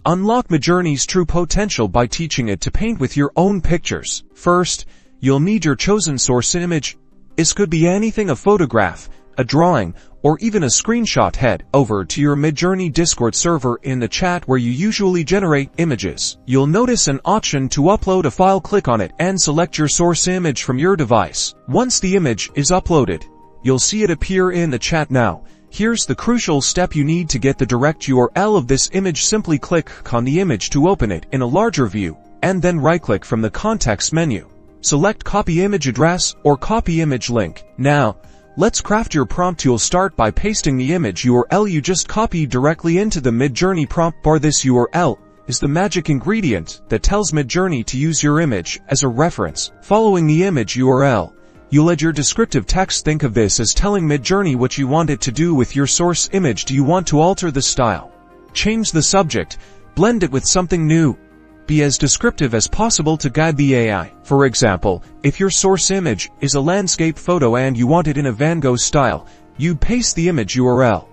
Unlock Midjourney's true potential by teaching it to paint with your own pictures. First, you'll need your chosen source image. This could be anything: a photograph, a drawing, or even a screenshot. Head over to your Midjourney Discord server in the chat where you usually generate images. You'll notice an option to upload a file. Click on it and select your source image from your device. Once the image is uploaded, you'll see it appear in the chat. Now, here's the crucial step: you need to get the direct URL of this image. Simply click on the image to open it in a larger view, and then right-click from the context menu. Select Copy Image Address or Copy Image Link. Now, let's craft your prompt. You'll start by pasting the image URL you just copied directly into the Midjourney prompt bar. This URL is the magic ingredient that tells Midjourney to use your image as a reference. Following the image URL, you'll add your descriptive text. Think of this as telling Midjourney what you want it to do with your source image. Do you want to alter the style, change the subject, blend it with something new? Be as descriptive as possible to guide the AI. For example, if your source image is a landscape photo and you want it in a Van Gogh style, you paste the image URL.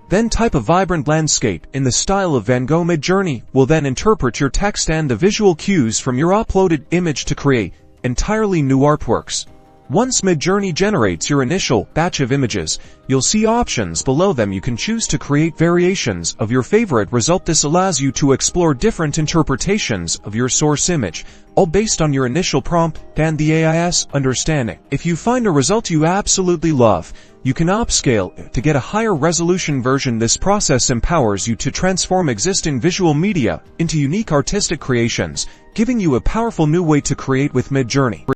Then type a vibrant landscape in the style of Van Gogh. Midjourney will then interpret your text and the visual cues from your uploaded image to create entirely new artworks. Once Midjourney generates your initial batch of images, you'll see options below them. You can choose to create variations of your favorite result. This allows you to explore different interpretations of your source image, all based on your initial prompt and the AI's understanding. If you find a result you absolutely love, you can upscale it to get a higher resolution version. This process empowers you to transform existing visual media into unique artistic creations, giving you a powerful new way to create with Midjourney.